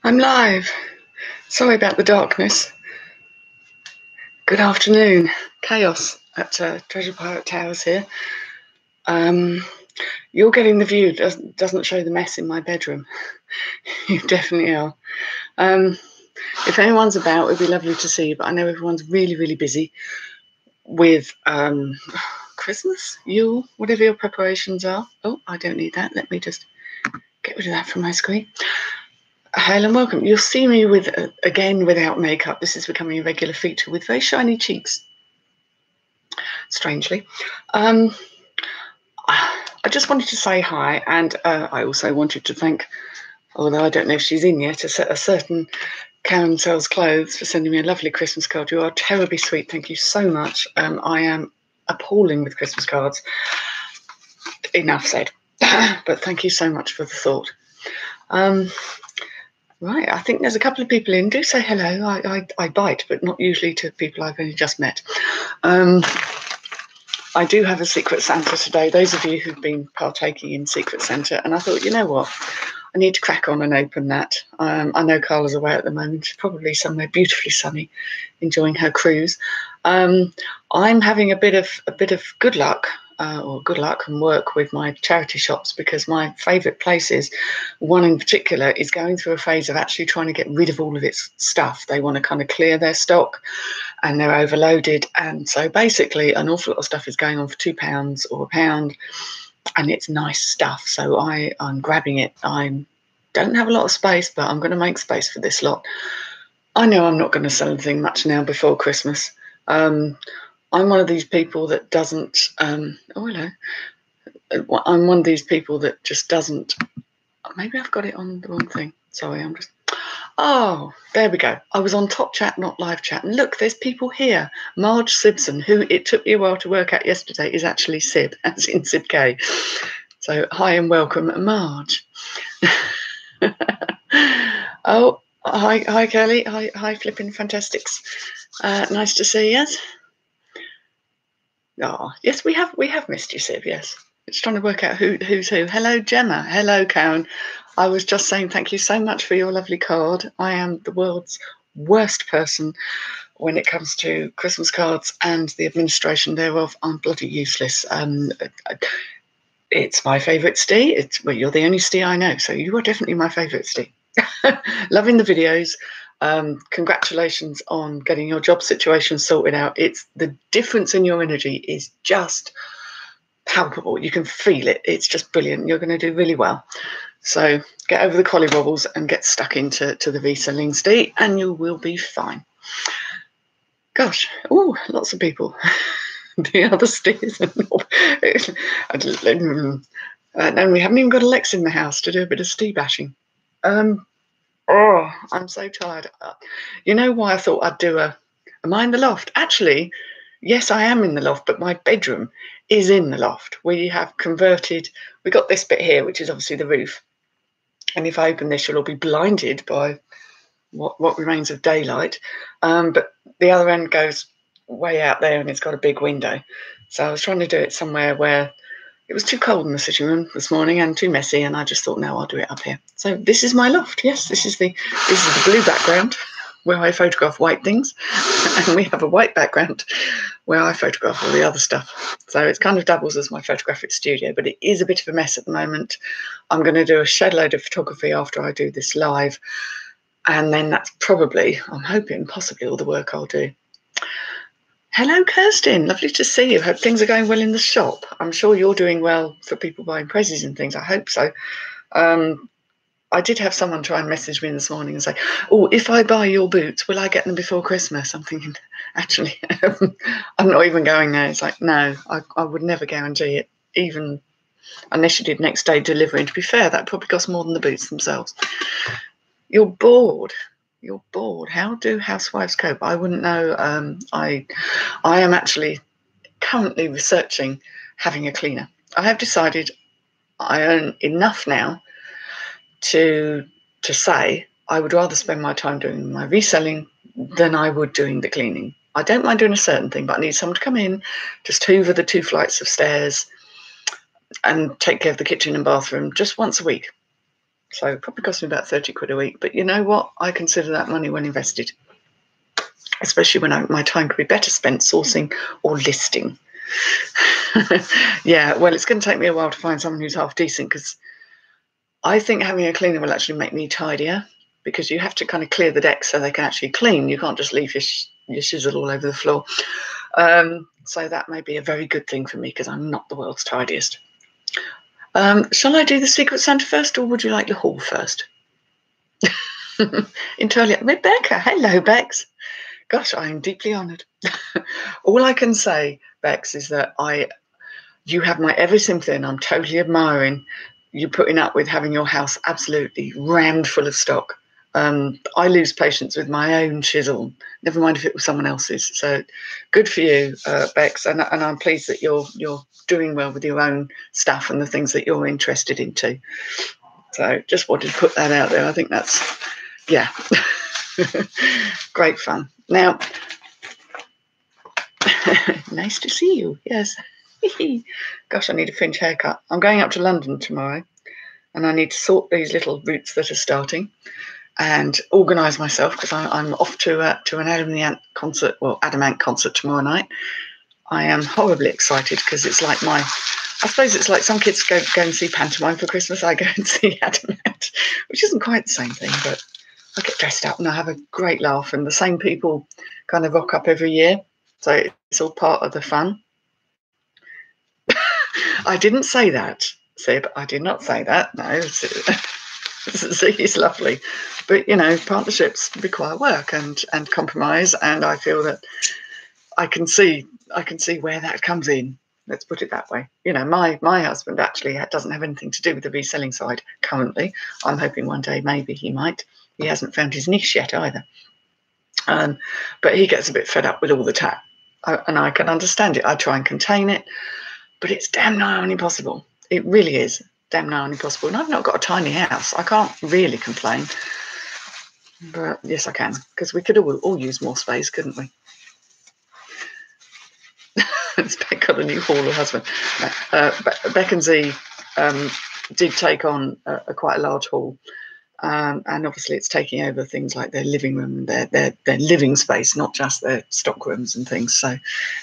I'm live. Sorry about the darkness. Good afternoon. Chaos at Treasure Pirate Towers here. You're getting the view. Doesn't show the mess in my bedroom. You definitely are. If anyone's about, it'd be lovely to see you, but I know everyone's really, really busy with Christmas, Yule, whatever your preparations are. Oh, I don't need that. Let me just get rid of that from my screen. Hello and welcome. You'll see me with again without makeup. This is becoming a regular feature with very shiny cheeks. Strangely, I just wanted to say hi, and I also wanted to thank, although I don't know if she's in yet, a certain Karen Sells Clothes for sending me a lovely Christmas card. You are terribly sweet. Thank you so much. I am appalling with Christmas cards. Enough said. But thank you so much for the thought. Right, I think there's a couple of people in. Do say hello. I bite, but not usually to people I've only just met. I do have a Secret Santa today, those of you who've been partaking in Secret Santa, and I thought, you know what, I need to crack on and open that. I know Carla's away at the moment, probably somewhere beautifully sunny, enjoying her cruise. I'm having a bit of good luck, and work with my charity shops, because my favourite places, one in particular, is going through a phase of actually trying to get rid of all of its stuff. They want to kind of clear their stock and they're overloaded. And so basically an awful lot of stuff is going on for £2 or £1, and it's nice stuff. So I'm grabbing it. I don't have a lot of space, but I'm going to make space for this lot. I know I'm not going to sell anything much now before Christmas. I'm one of these people that doesn't, I'm one of these people that just doesn't, maybe I've got it on the wrong thing. Sorry, oh, there we go. I was on Top Chat, not Live Chat. And look, there's people here. Marge Sibson, who it took me a while to work out yesterday, is actually Sib, as in Sib K. So hi and welcome, Marge. Oh, hi Kelly. Hi Flippin' Fantastics. Nice to see you. Oh, yes, we have missed you, Sib, yes. It's trying to work out who's who. Hello, Gemma. Hello, Karen. I was just saying thank you so much for your lovely card. I am the world's worst person when it comes to Christmas cards and the administration thereof. I'm bloody useless. It's my favourite Stee. Well, you're the only Stee I know, so you are definitely my favourite Stee. Loving the videos. Congratulations on getting your job situation sorted out. It's the difference in your energy is just palpable. You can feel it. It's just brilliant. You're going to do really well. So get over the collie wobbles and get stuck into the reselling Stee, and you will be fine. Gosh, oh, lots of people. The other Stees. And we haven't even got Alex in the house to do a bit of Stee bashing. Oh, I'm so tired. You know why I thought I'd do am I in the loft? Actually, yes, I am in the loft, but my bedroom is in the loft. We have converted, we got this bit here, which is obviously the roof. And if I open this, you'll all be blinded by what remains of daylight. But the other end goes way out there, and it's got a big window. So I was trying to do it somewhere where it was too cold in the sitting room this morning and too messy, and I just thought, no, I'll do it up here. So this is my loft. Yes, this is the blue background where I photograph white things, and we have a white background where I photograph all the other stuff. So it kind of doubles as my photographic studio, but it is a bit of a mess at the moment. I'm going to do a shed load of photography after I do this live, and then that's probably, I'm hoping, possibly all the work I'll do. Hello, Kirsten. Lovely to see you. Hope things are going well in the shop. I'm sure you're doing well for people buying prezzies and things. I hope so. I did have someone try and message me this morning and say, oh, if I buy your boots, will I get them before Christmas? I'm thinking, actually, I'm not even going there. It's like, no, I would never guarantee it, even unless you did next day delivery. And to be fair, that probably costs more than the boots themselves. You're bored. You're bored. How do housewives cope? I wouldn't know. I am actually currently researching having a cleaner. I have decided I earn enough now to say I would rather spend my time doing my reselling than I would doing the cleaning. I don't mind doing a certain thing, but I need someone to come in, just hoover the 2 flights of stairs and take care of the kitchen and bathroom just once a week. So it probably cost me about 30 quid a week. But you know what? I consider that money well invested, especially when my time could be better spent sourcing or listing. Yeah, well, it's going to take me a while to find someone who's half decent, because I think having a cleaner will actually make me tidier, because you have to kind of clear the deck so they can actually clean. You can't just leave your shizzle all over the floor. So that may be a very good thing for me, because I'm not the world's tidiest. Shall I do the Secret Santa first, or would you like the haul first? Entirely. Rebecca, hello, Bex. Gosh, I am deeply honoured. All I can say, Bex, is that you have my every sympathy, and I'm totally admiring you putting up with having your house absolutely rammed full of stock. I lose patience with my own chisel, never mind if it was someone else's. So good for you, Bex, and I'm pleased that you're doing well with your own stuff and the things that you're interested in too. So just wanted to put that out there. I think that's, yeah, great fun. Now, nice to see you. Yes. Gosh, I need a Finch haircut. I'm going up to London tomorrow, and I need to sort these little roots that are starting and organise myself, because I'm off to an Adam the Ant concert, well, Adam Ant concert tomorrow night. I am horribly excited, because it's like I suppose it's like some kids go and see pantomime for Christmas. I go and see Adam Ant, which isn't quite the same thing, but I get dressed up and I have a great laugh, and the same people kind of rock up every year. So it's all part of the fun. I didn't say that, Sib. I did not say that. No, Ziggy is lovely, but partnerships require work and compromise, and I feel that I can see where that comes in. Let's put it that way. My husband actually doesn't have anything to do with the reselling side currently. I'm hoping one day maybe he might. He hasn't found his niche yet either. But he gets a bit fed up with all the tat, and I can understand it. I try and contain it, but it's damn nigh on impossible. It really is damn nigh on impossible. And I've not got a tiny house. I can't really complain. But yes, I can, because we could all use more space, couldn't we? Beck got a new hauler husband. Beck and Z did take on quite a large haul. And obviously it's taking over things like their living room, their living space, not just their stock rooms and things. So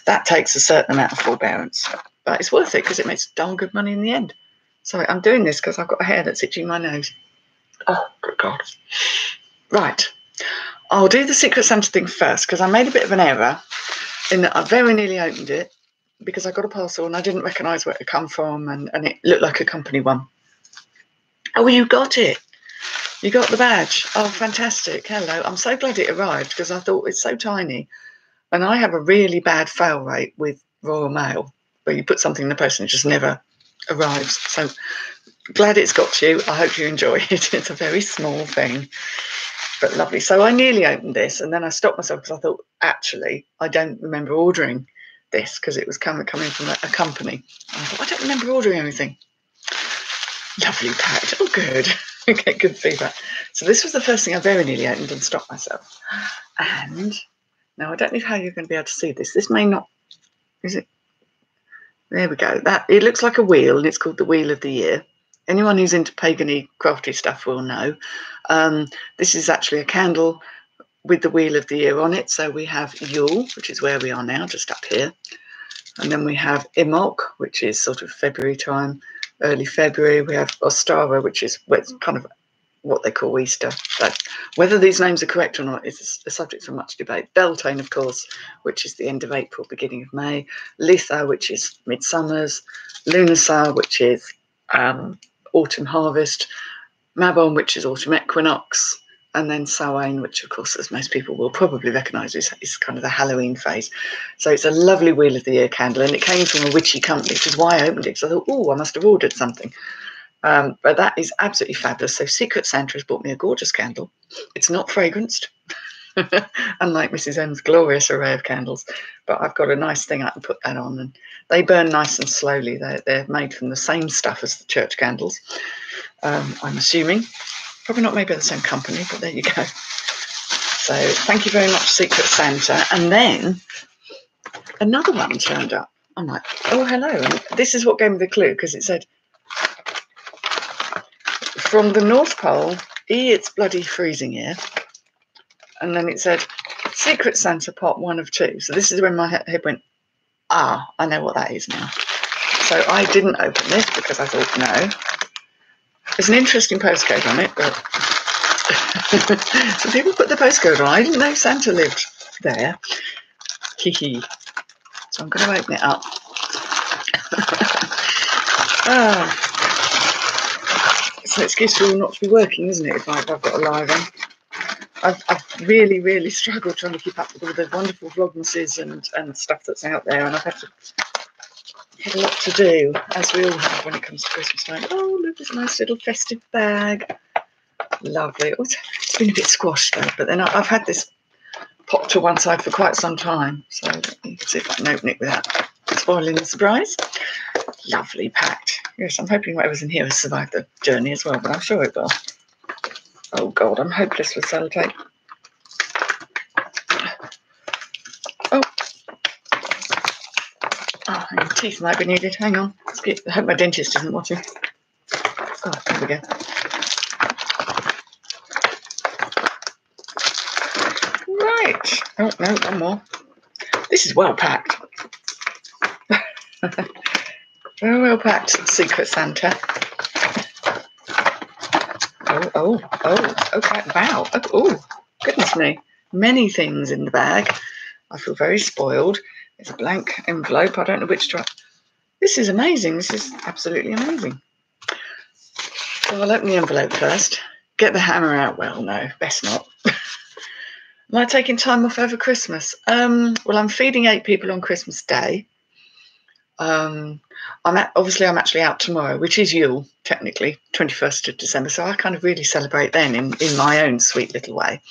that takes a certain amount of forbearance. But it's worth it, because it makes darn good money in the end. So I'm doing this because I've got a hair that's itching my nose. Oh, good God. Right. I'll do the Secret Santa thing first, because I made a bit of an error in that I very nearly opened it, because I got a parcel and I didn't recognise where it had come from, and it looked like a company one. Oh, you got it. You got the badge. Oh, fantastic. Hello. I'm so glad it arrived, because I thought it's so tiny. And I have a really bad fail rate with Royal Mail, where you put something in the post and it just never arrives. So glad it's got to you. I hope you enjoy it. It's a very small thing, but lovely. So I nearly opened this, and then I stopped myself, because I thought, actually, I don't remember ordering this, because it was coming from a company. And I thought, I don't remember ordering anything. Lovely packed. Oh, good. Okay, good feedback. So this was the first thing I very nearly opened and stopped myself. And now I don't know how you're going to be able to see this. This may not. Is it? There we go. It looks like a wheel, and it's called the Wheel of the Year. Anyone who's into pagan-y, crafty stuff will know. This is actually a candle with the Wheel of the Year on it. So we have Yule, which is where we are now, just up here. And then we have Imbolc, which is sort of February time, early February. We have Ostara, which is kind of what they call Easter. But whether these names are correct or not is a subject for much debate. Beltane, of course, which is the end of April, beginning of May. Litha, which is Midsummer's. Lunasa, which is autumn harvest. Mabon, which is autumn equinox. And then Samhain, which, of course, as most people will probably recognise, is kind of the Halloween phase. So it's a lovely Wheel of the Year candle, and it came from a witchy company, which is why I opened it, because I thought, oh, I must have ordered something. But that is absolutely fabulous. So Secret Santa has bought me a gorgeous candle. It's not fragranced, unlike Mrs. M's glorious array of candles. But I've got a nice thing I can put that on, and they burn nice and slowly. They're made from the same stuff as the church candles, I'm assuming. Probably not made by the same company, but there you go. So thank you very much, Secret Santa. And then another one turned up. I'm like, oh, hello. And this is what gave me the clue, because it said from the North Pole. It's bloody freezing here. And then it said, Secret Santa pot 1 of 2. So this is when my head went, I know what that is now. So I didn't open this because I thought, no. There's an interesting postcode on it, but so people put the postcode on. I didn't know Santa lived there. Hee. So I'm going to open it up. It's an excuse for all not to be working, isn't it, if I've got a live on. I've really, really struggled trying to keep up with all the wonderful vlogmases and stuff that's out there, and I've had a lot to do, as we all have when it comes to Christmas time. Oh, look, there's a nice little festive bag. Lovely. Oh, it's been a bit squashed though, but then I've had this popped to one side for quite some time, so let me see if I can open it without spoiling the surprise. Lovely packed. Yes, I'm hoping whatever's in here has survived the journey as well, but I'm sure it will. Oh God, I'm hopeless with sellotape. Oh, your teeth might be needed. Hang on. I hope my dentist isn't watching. Oh, there we go. Right. Oh, no, one more. This is well packed. Very well packed, Secret Santa. Okay, wow. Oh, goodness me. Many things in the bag. I feel very spoiled. It's a blank envelope. I don't know which to... This is amazing. This is absolutely amazing. So I'll open the envelope first. Get the hammer out. Well, no, best not. Am I taking time off over Christmas? Well, I'm feeding 8 people on Christmas Day. I'm actually out tomorrow, which is Yule, technically, 21st of December. So I kind of really celebrate then in my own sweet little way.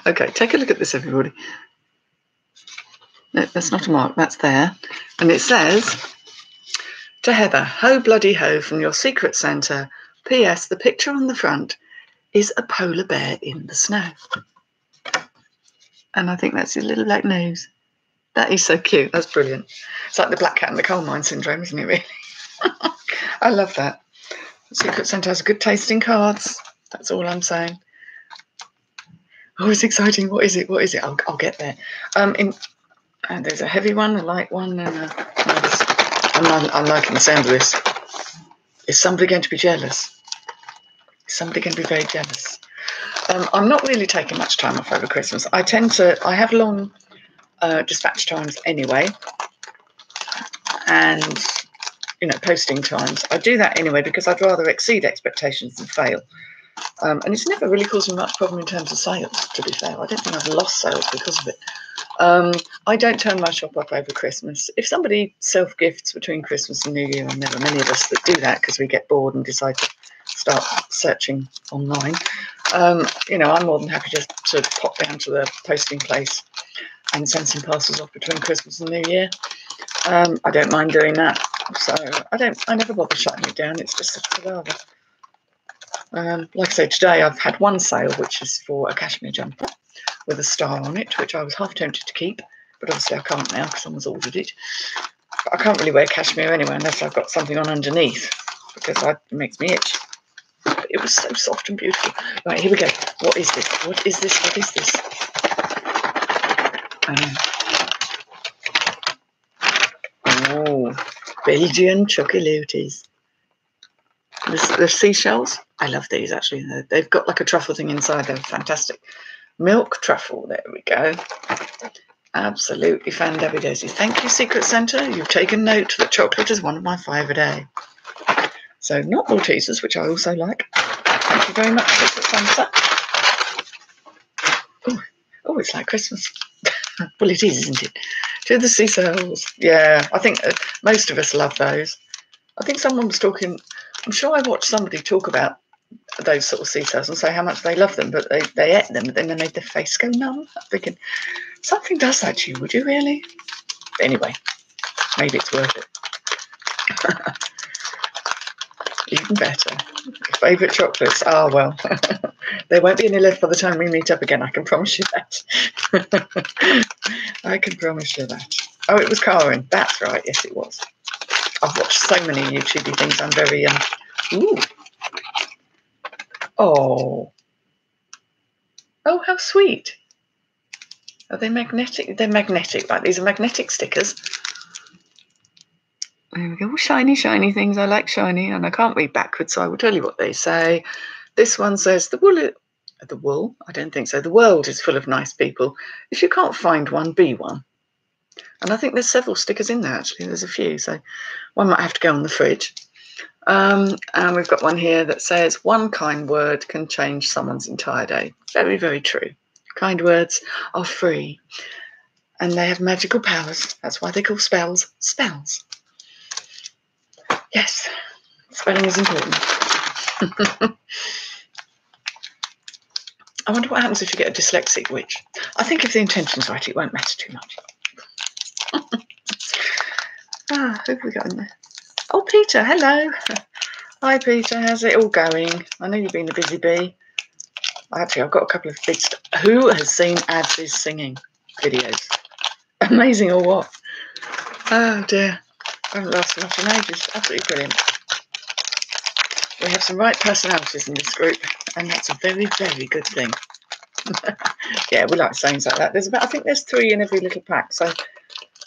Okay, take a look at this, everybody. No, that's not a mark, that's there. And it says, to Heather, ho bloody ho from your Secret Santa. P.S. The picture on the front is a polar bear in the snow. And I think that's his little black nose. That is so cute. That's brilliant. It's like the black cat in the coal mine syndrome, isn't it, really? I love that. Secret Santa has good taste in cards. That's all I'm saying. Oh, it's exciting. What is it? What is it? I'll get there. And there's a heavy one, a light one, and I'm liking the sound of this. Is somebody going to be jealous? Is somebody going to be very jealous? I'm not really taking much time off over Christmas. I have long dispatch times anyway, and posting times. I do that anyway because I'd rather exceed expectations than fail. And it's never really caused me much problem in terms of sales, to be fair. I don't think I've lost sales because of it. I don't turn my shop up over Christmas. If somebody self-gifts between Christmas and New Year, and there are many of us that do that because we get bored and decide to start searching online, I'm more than happy to pop down to the posting place and send some parcels off between Christmas and New Year. I don't mind doing that. So I never bother shutting it down. It's just such a palaver. Like I say, today I've had one sale, which is for a cashmere jumper with a star on it, which I was half tempted to keep, but obviously I can't now because someone's ordered it. But I can't really wear cashmere anyway unless I've got something on underneath, because it makes me itch. But it was so soft and beautiful. Right, here we go. What is this? What is this? What is this? Oh, Belgian chocolates. The seashells. I love these, actually. They've got like a truffle thing inside. They're fantastic. Milk truffle. There we go. Absolutely fan-dabby-daisy. Thank you, Secret Santa. You've taken note that chocolate is one of my 5 a day. So not Maltesers, which I also like. Thank you very much, Secret Santa. Oh, it's like Christmas. Well, it is, isn't it? To the seashells. Yeah, I think most of us love those. I think someone was talking... I'm sure I watched somebody talk about those sort of seashells and say how much they love them, but they ate them, but then they made their face go numb. I'm thinking, something does that to you, would you really? But anyway, maybe it's worth it. Even better. Favourite chocolates? Ah, well, there won't be any left by the time we meet up again, I can promise you that. I can promise you that. Oh, it was Karen. That's right. Yes, it was. I've watched so many YouTube things. I'm very ooh. Oh. Oh, how sweet. Are they magnetic? They're magnetic, right? These are magnetic stickers. There we go. Shiny, shiny things. I like shiny, and I can't read backwards, so I will tell you what they say. This one says, the wool? I don't think so. The world is full of nice people. If you can't find one, be one. And I think there's several stickers in there, actually. There's a few, so one might have to go on the fridge. And we've got one here that says, one kind word can change someone's entire day. Very, very true. Kind words are free. And they have magical powers. That's why they call spells spells. Yes, spelling is important. I wonder what happens if you get a dyslexic witch. I think if the intention's right, it won't matter too much. Who have we got in there? Oh, Peter, hello. Hi, Peter. How's it all going? I know you've been a busy bee. Actually, I've got a couple of big stuff. Who has seen Ads' singing videos? Amazing or what? Oh, dear. I haven't laughed so much in ages. Absolutely brilliant. We have some right personalities in this group, and that's a very, very good thing. Yeah, we like sayings like that. I think there's 3 in every little pack, so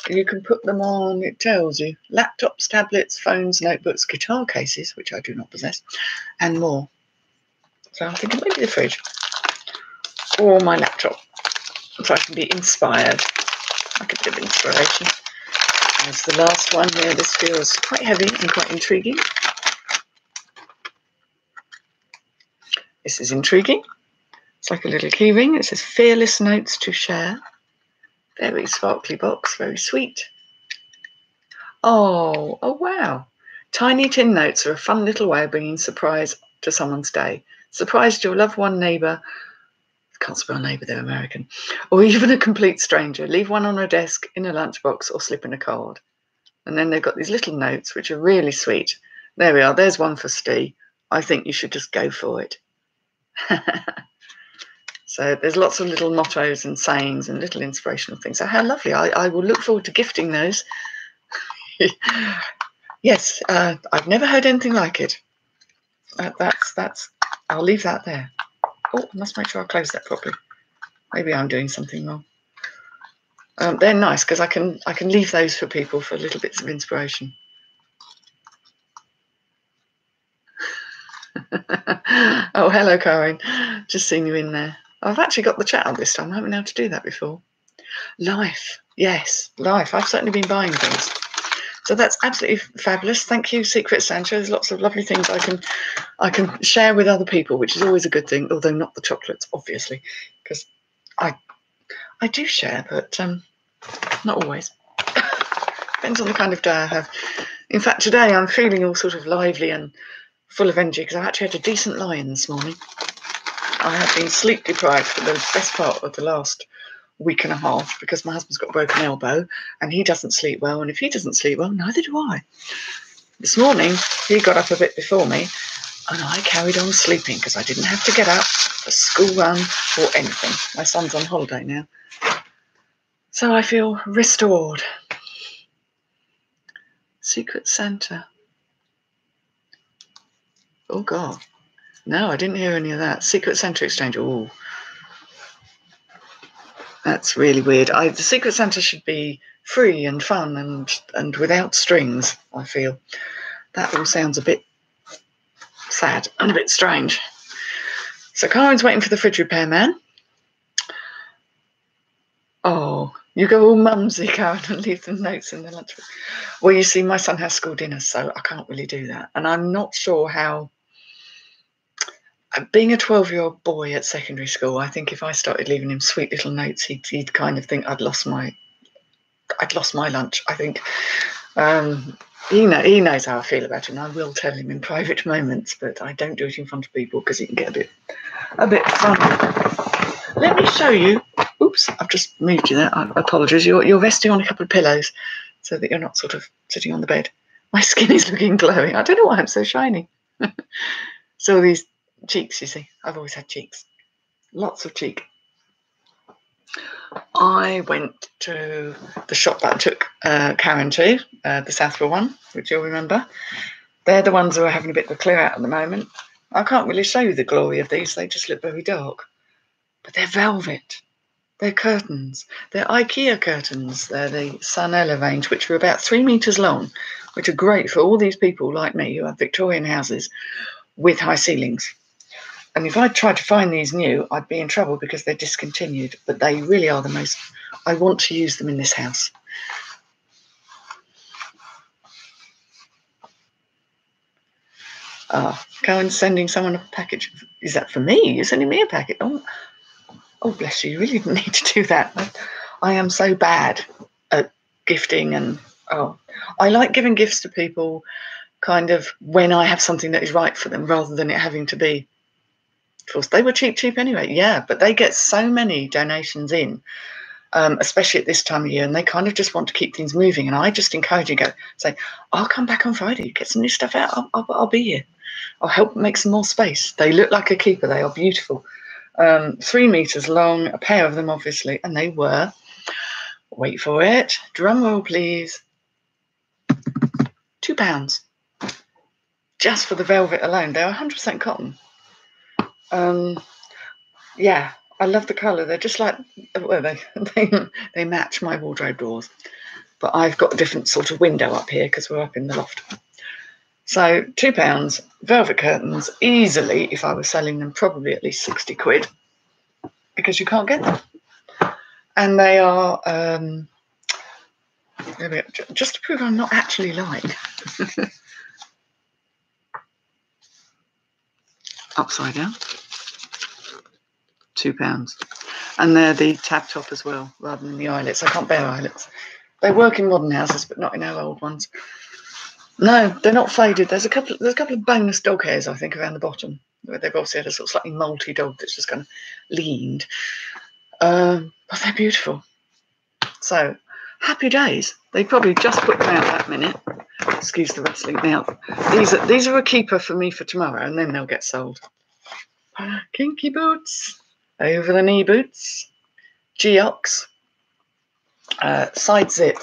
you can put them on, it tells you, laptops, tablets, phones, notebooks, guitar cases, which I do not possess, and more. So I'm thinking maybe the fridge or my laptop, so I can be inspired, like a bit of inspiration. There's the last one here. This feels quite heavy and quite intriguing. This is intriguing. It's like a little key ring. It says fearless notes to share. Very sparkly box, very sweet. Oh wow. Tiny tin notes are a fun little way of bringing surprise to someone's day. Surprise your loved one, neighbour. I can't spell neighbour, they're American. Or even a complete stranger. Leave one on a desk, in a lunchbox, or slip in a card. And then they've got these little notes, which are really sweet. There we are. There's one for Steve. I think you should just go for it. So there's lots of little mottos and sayings and little inspirational things. So how lovely. I will look forward to gifting those. Yes, I've never heard anything like it. I'll leave that there. Oh, I must make sure I close that properly. Maybe I'm doing something wrong. They're nice because I can leave those for people for little bits of inspiration. Oh, hello, Karen. Just seen you in there. I've actually got the chat on this time. I haven't been able to do that before. Life. Yes, life. I've certainly been buying things. So that's absolutely fabulous. Thank you, Secret Santa. There's lots of lovely things I can share with other people, which is always a good thing, although not the chocolates, obviously, because I do share, but not always. Depends on the kind of day I have. In fact, today I'm feeling all sort of lively and full of energy because I've actually had a decent lie-in this morning. I have been sleep deprived for the best part of the last week and a half because my husband's got a broken elbow and he doesn't sleep well, and if he doesn't sleep well, neither do I. This morning he got up a bit before me and I carried on sleeping because I didn't have to get up for school run or anything. My son's on holiday now, so I feel restored. Secret Santa. Oh God, no, I didn't hear any of that. Secret Santa exchange. Oh, that's really weird. The Secret Santa should be free and fun and without strings, I feel. That all sounds a bit sad and a bit strange. So Karen's waiting for the fridge repairman. Oh, you go all mumsy, Karen, and leave the notes in the lunchbox. Well, you see, my son has school dinners, so I can't really do that. And I'm not sure how... Being a 12-year-old boy at secondary school, I think if I started leaving him sweet little notes, he'd kind of think I'd lost my lunch, I think. He knows how I feel about it, and I will tell him in private moments, but I don't do it in front of people because he can get a bit funny. Let me show you. Oops, I've just moved you there. I apologise. You're resting on a couple of pillows so that you're not sort of sitting on the bed. My skin is looking glowing. I don't know why I'm so shiny. So these cheeks, you see, I've always had cheeks. Lots of cheek. I went to the shop that I took Karen to, the Southwell one, which you'll remember. They're the ones who are having a bit of a clear out at the moment. I can't really show you the glory of these. They just look very dark. But they're velvet. They're curtains. They're IKEA curtains. They're the Sanella range, which are about 3 metres long, which are great for all these people like me who have Victorian houses with high ceilings. And if I tried to find these new, I'd be in trouble because they're discontinued. But they really are the most... I want to use them in this house. Cohen's sending someone a package. Is that for me? You're sending me a packet? Oh, bless you. You really didn't need to do that. I am so bad at gifting and... I like giving gifts to people kind of when I have something that is right for them rather than it having to be... Of course, they were cheap anyway, yeah, but they get so many donations in, especially at this time of year, and they kind of just want to keep things moving. And I just encourage you to say, I'll come back on Friday, get some new stuff out, I'll be here. I'll help make some more space. They look like a keeper, they are beautiful. 3 metres long, a pair of them, obviously, and they were, wait for it, drum roll, please, £2. Just for the velvet alone. They're 100% cotton. Yeah, I love the colour. They're just like, well, they match my wardrobe doors. But I've got a different sort of window up here because we're up in the loft. So £2, velvet curtains, easily, if I was selling them, probably at least 60 quid because you can't get them. And they are, just to prove I'm not actually lying. Upside down. £2. And they're the tab top as well, rather than the eyelets. I can't bear eyelets. They work in modern houses, but not in our old ones. No, they're not faded. There's a couple of bonus dog hairs, I think, around the bottom. Where they've obviously had a sort of slightly molty dog that's just kind of leaned. But they're beautiful. So, happy days. They probably just put them out that minute. Excuse the rustling. Now, these are a keeper for me for tomorrow, and then they'll get sold. Kinky boots. Over the knee boots. Geox. Side zip.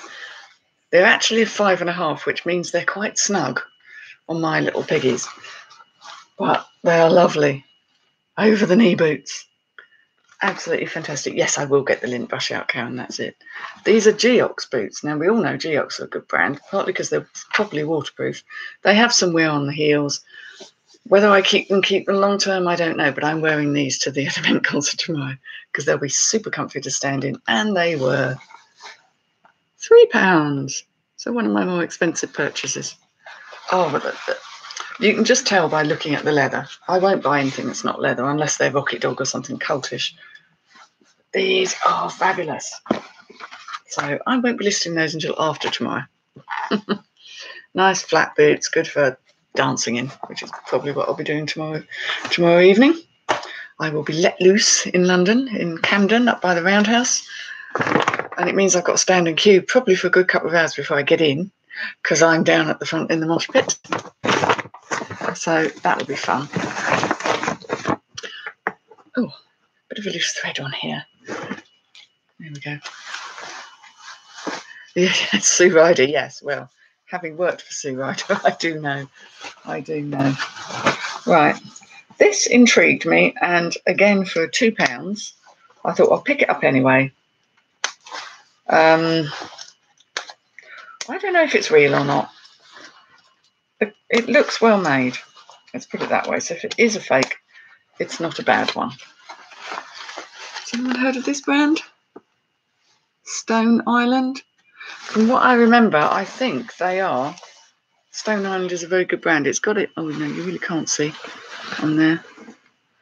They're actually a 5.5, which means they're quite snug on my little piggies. But they are lovely. Over the knee boots. Absolutely fantastic. Yes, I will get the lint brush out, Karen, that's it. These are Geox boots. Now, we all know Geox are a good brand, partly because they're properly waterproof. They have some wear on the heels. Whether I keep them long term, I don't know, but I'm wearing these to the event concert tomorrow because they'll be super comfy to stand in. And they were £3. So one of my more expensive purchases. Oh, but you can just tell by looking at the leather. I won't buy anything that's not leather unless they're Rocket Dog or something cultish. These are fabulous. So I won't be listing those until after tomorrow. Nice flat boots, good for dancing in, which is probably what I'll be doing tomorrow evening. I will be let loose in London, in Camden, up by the Roundhouse. And it means I've got to stand in queue probably for a good couple of hours before I get in, because I'm down at the front in the mosh pit. So that will be fun. Oh, bit of a loose thread on here. There we go. Yeah, Sue Ryder, yes. Well, having worked for Sue Ryder, I do know. Right. This intrigued me, and again, for £2, I thought I'll pick it up anyway. I don't know if it's real or not. It looks well made. Let's put it that way. So if it is a fake, it's not a bad one. Has anyone heard of this brand? Stone Island? From what I remember, I think they are. Stone Island is a very good brand. It's got it. Oh, no, you really can't see on there.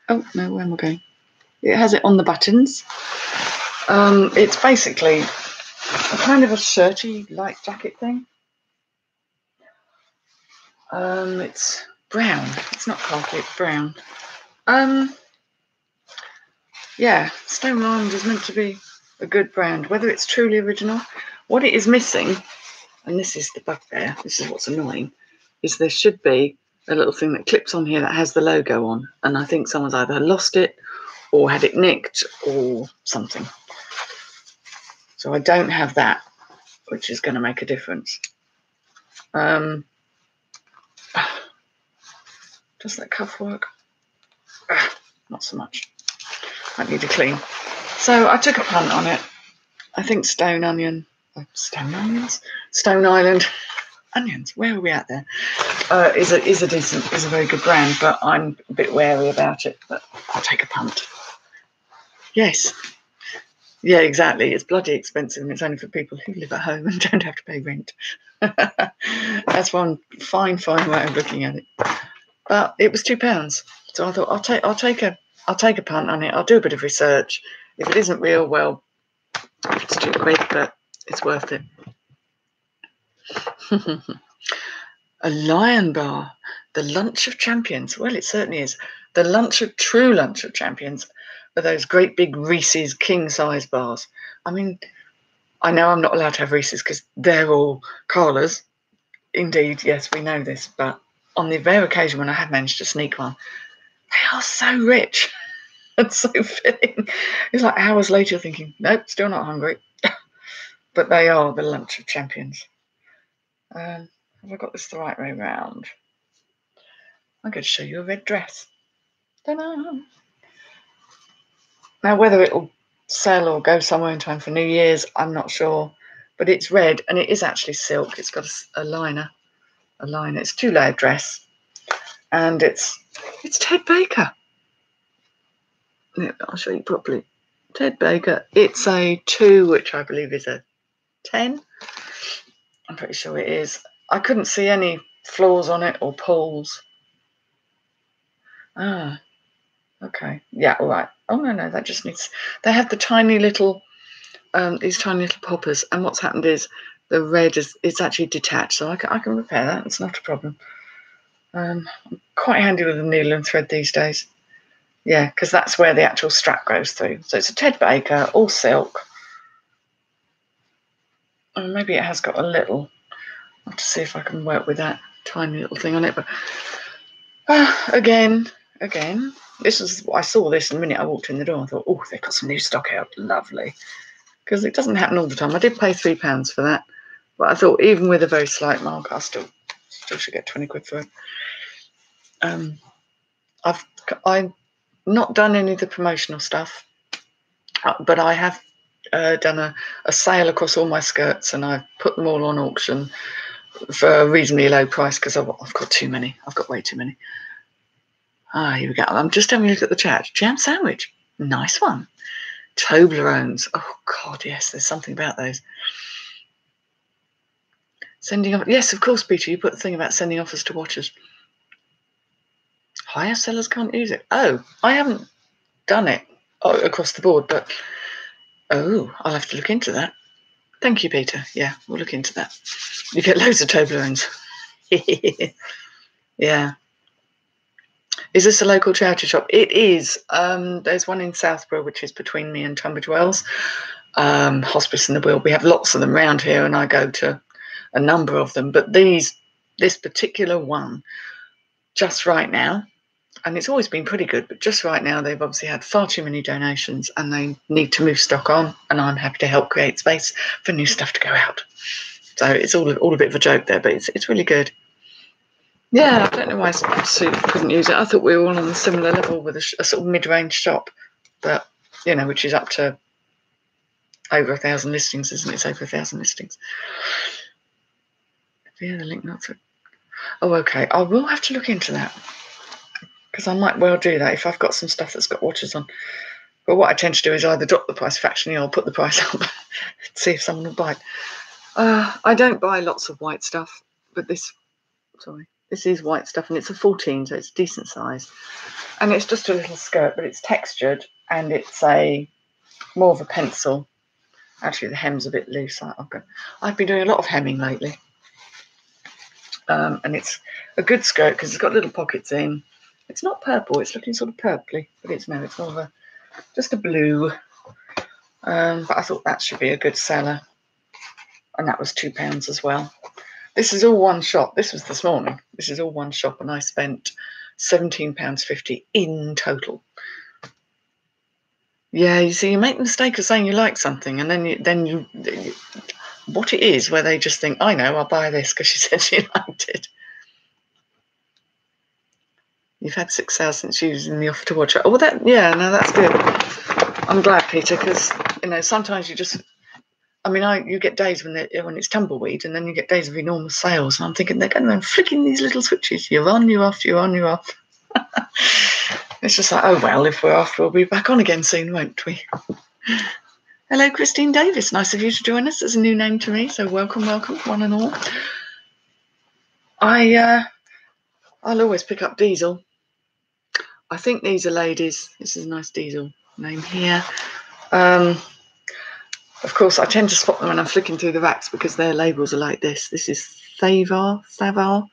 Oh, no, where am I going? It has it on the buttons. It's basically a kind of a shirty light jacket thing. It's brown. It's not khaki, it's brown. Yeah, Stone Island is meant to be a good brand. Whether it's truly original, what it is missing, and this is the bugbear, this is what's annoying, is there should be a little thing that clips on here that has the logo on. And I think someone's either lost it or had it nicked or something. So I don't have that, which is going to make a difference. Does that cuff work? Not so much. Might need a clean. So I took a punt on it. I think Stone Island onions. Where are we at there? Is a very good brand, but I'm a bit wary about it. But I'll take a punt. Yes. Yeah, exactly. It's bloody expensive, and it's only for people who live at home and don't have to pay rent. That's one fine way of looking at it. But it was £2, so I thought I'll take a punt on it. I'll do a bit of research. If it isn't real, well, it's £2, but it's worth it. A Lion Bar, the lunch of champions. Well, it certainly is. The true lunch of champions are those great big Reese's king-size bars. I mean, I know I'm not allowed to have Reese's because they're all Carla's. Indeed, yes, we know this, but on the rare occasion when I have managed to sneak one, they are so rich and so filling. It's like hours later thinking, nope, still not hungry. But they are the lunch of champions. Have I got this the right way round? I'm going to show you a red dress. Ta-da! Now, whether it'll sell or go somewhere in time for New Year's, I'm not sure. But it's red, and it is actually silk. It's got a liner. It's a 2-layer dress, and it's Ted Baker. Yeah, I'll show you properly. Ted Baker. It's a 2, which I believe is a 10. I'm pretty sure it is. I couldn't see any flaws on it or pulls. Ah, okay. Yeah, all right. Oh, no, that just needs... They have the tiny little, these tiny little poppers, and what's happened is the red it's actually detached, so I can repair that. It's not a problem. I'm quite handy with a needle and thread these days. Yeah, because that's where the actual strap goes through. So it's a Ted Baker, all silk. Oh, maybe it has got a little... I'll have to see if I can work with that tiny little thing on it. But again, I saw this the minute I walked in the door. I thought, oh, they've got some new stock out. Lovely. Because it doesn't happen all the time. I did pay £3 for that. But I thought even with a very slight mark, I still should get 20 quid for it. I've not done any of the promotional stuff, but I have done a sale across all my skirts, and I've put them all on auction for a reasonably low price because I've got too many. I've got way too many. Here we go. I'm just having a look at the chat. Jam sandwich. Nice one. Toblerones. Oh, God, yes. There's something about those. Sending off. Yes, of course, Peter. You put the thing about sending offers to watchers. Higher sellers can't use it. Oh, I haven't done it across the board, but I'll have to look into that. Thank you, Peter. Yeah, we'll look into that. You get loads of Toblerones. Yeah. Is this a local charity shop? It is. There's one in Southborough, which is between me and Tunbridge Wells. Hospice in the Wheel. We have lots of them around here, and I go to a number of them. But this particular one, just right now, and it's always been pretty good, but just right now, they've obviously had far too many donations, and they need to move stock on, and I'm happy to help create space for new stuff to go out. So it's all a bit of a joke there, but it's really good. Yeah, I don't know why Sue couldn't use it. I thought we were all on a similar level with a sort of mid-range shop, but, which is up to over 1,000 listings, isn't it? It's over 1,000 listings. Yeah, the link not through. Oh, okay. I will have to look into that because I might well do that if I've got some stuff that's got watches on. But what I tend to do is either drop the price fractionally or put the price up and see if someone will buy it. I don't buy lots of white stuff, but this is white stuff, and it's a 14, so it's a decent size. And it's just a little skirt, but it's textured, and it's more of a pencil. Actually, the hem's a bit loose. I've been doing a lot of hemming lately. And it's a good skirt because it's got little pockets in. It's not purple. It's looking sort of purpley, but it's more of just a blue. But I thought that should be a good seller. And that was £2 as well. This is all one shop. This was this morning. This is all one shop, and I spent £17.50 in total. Yeah, you see, you make the mistake of saying you like something, and then you what it is, where they just think, I know, I'll buy this because she said she liked it. You've had 6 sales since using the offer to watch it. Oh, yeah, no, that's good. I'm glad, Peter, because, sometimes you just, you get days when it's tumbleweed, and then you get days of enormous sales, and I'm thinking they're going around flicking these little switches. You're on, you're off, you're on, you're off. It's just like, oh, well, if we're off, we'll be back on again soon, won't we? Hello, Christine Davis. Nice of you to join us. It's a new name to me, so welcome, one and all. I'll always pick up Diesel. I think these are ladies. This is a nice Diesel name here. Of course, I tend to spot them when I'm flicking through the racks because their labels are like this. This is Thavar.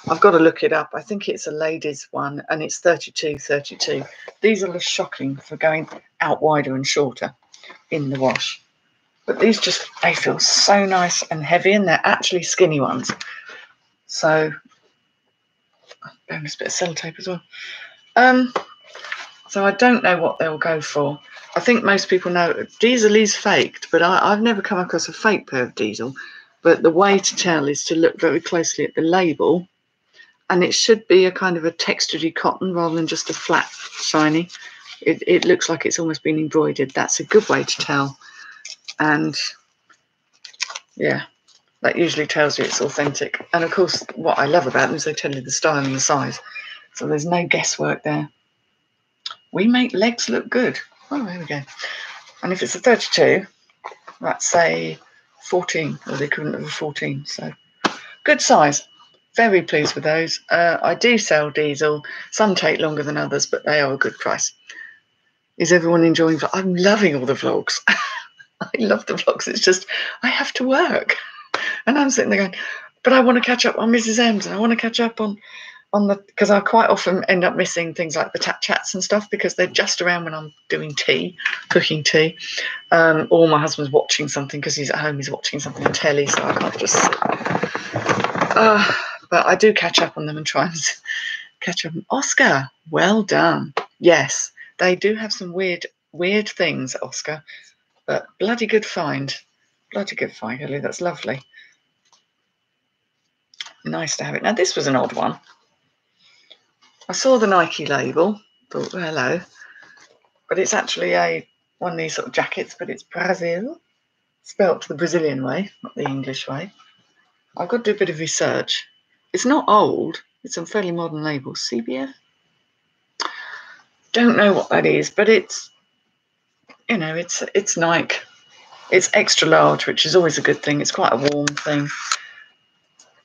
I've got to look it up. I think it's a ladies one, and it's 32. These are less shocking for going out wider and shorter in the wash. But these they feel so nice and heavy, and they're actually skinny ones. So, bonus bit of sellotape as well. So I don't know what they'll go for. I think most people know Diesel is faked, but I've never come across a fake pair of Diesel. But the way to tell is to look very closely at the label, and it should be a kind of a textured cotton rather than just a flat, shiny. It looks like it's almost been embroidered. That's a good way to tell. And yeah, that usually tells you it's authentic. And of course, what I love about them is they tell you the style and the size. So there's no guesswork there. We make legs look good. Oh, there we go. And if it's a 32, that's a 14, or the equivalent of a 14. So good size. Very pleased with those. I do sell Diesel. Some take longer than others, but they are a good price. Is everyone enjoying? I'm loving all the vlogs. I love the vlogs. It's just, I have to work. And I'm sitting there going, but I want to catch up on Mrs. M's, and I want to catch up on because I quite often end up missing things like the chats and stuff because they're just around when I'm doing cooking tea, or my husband's watching something because he's at home, he's watching something on telly, so I can't just sit. But I do catch up on them and try and catch up. Oscar, well done. Yes, they do have some weird things, Oscar, but bloody good find. Bloody good find, Ellie. That's lovely. Nice to have it. Now, this was an odd one. I saw the Nike label, thought, well, hello. But it's actually one of these sort of jackets, but it's Brazil, spelt the Brazilian way, not the English way. I've got to do a bit of research. It's not old. It's a fairly modern label. CBF? Don't know what that is, but it's, it's Nike. It's extra large, which is always a good thing. It's quite a warm thing.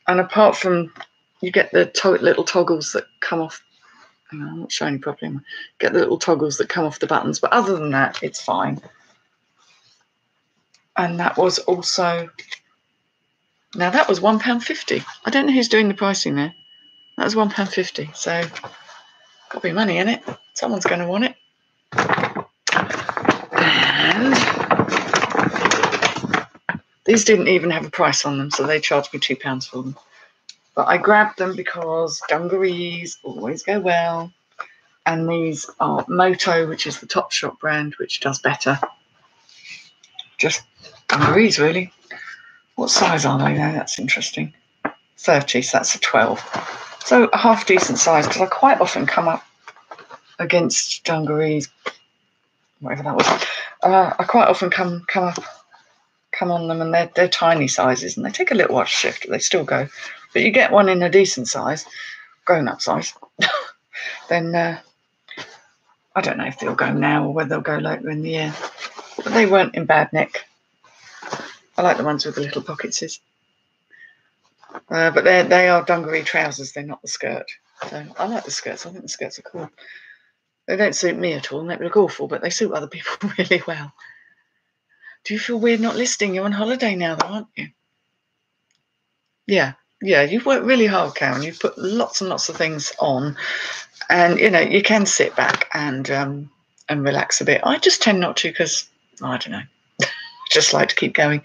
And apart from, you get the little toggles that come off. Hang on, I'm not showing you properly. Get the little toggles that come off the buttons. But other than that, it's fine. And that was also... Now, that was £1.50. I don't know who's doing the pricing there. That was £1.50. So, got to be money in it. Someone's going to want it. And these didn't even have a price on them, so they charged me £2 for them. But I grabbed them because dungarees always go well. And these are Moto, which is the Topshop brand, which does better. Just dungarees, really. What size are they, though? That's interesting. 30, so that's a 12. So a half decent size, because I quite often come up against dungarees, whatever that was. I quite often come on them, and they're tiny sizes, and they take a little while to shift, but they still go. But you get one in a decent size, grown-up size, then I don't know if they'll go now or whether they'll go later in the year. But they weren't in bad nick. I like the ones with the little pockets. But they are dungaree trousers. They're not the skirt. So I like the skirts. I think the skirts are cool. They don't suit me at all. And they look awful, but they suit other people really well. Do you feel weird not listing? You're on holiday now, though, aren't you? Yeah, you've worked really hard, Karen. You've put lots and lots of things on, and you can sit back and relax a bit. I just tend not to because I don't know. I just like to keep going.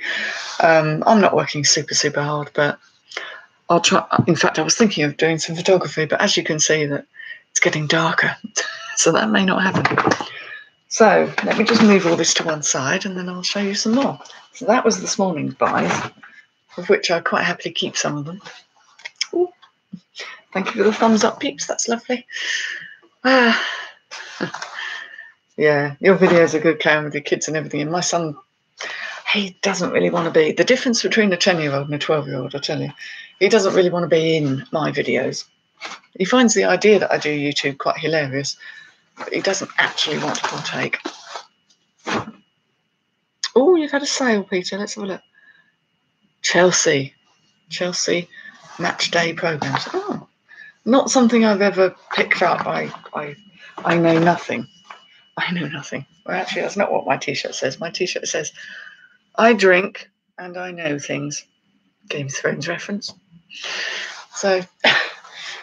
I'm not working super hard, but I'll try. In fact, I was thinking of doing some photography, but as you can see, that it's getting darker, so that may not happen. So let me just move all this to one side and then I'll show you some more. So that was this morning's buys, of which I quite happily keep some of them. Ooh, thank you for the thumbs up, peeps. That's lovely. Yeah, your videos are good, Karen, with your kids and everything. And my son, he doesn't really want to be. The difference between a 10-year-old and a 12-year-old, I tell you, he doesn't really want to be in my videos. He finds the idea that I do YouTube quite hilarious, but he doesn't actually want to partake. Oh, you've had a sale, Peter. Let's have a look. Chelsea match day programs. Oh, not something I've ever picked up. I know nothing. I know nothing. Well, actually, that's not what my T-shirt says. My T-shirt says, I drink and I know things. Game of Thrones reference. So,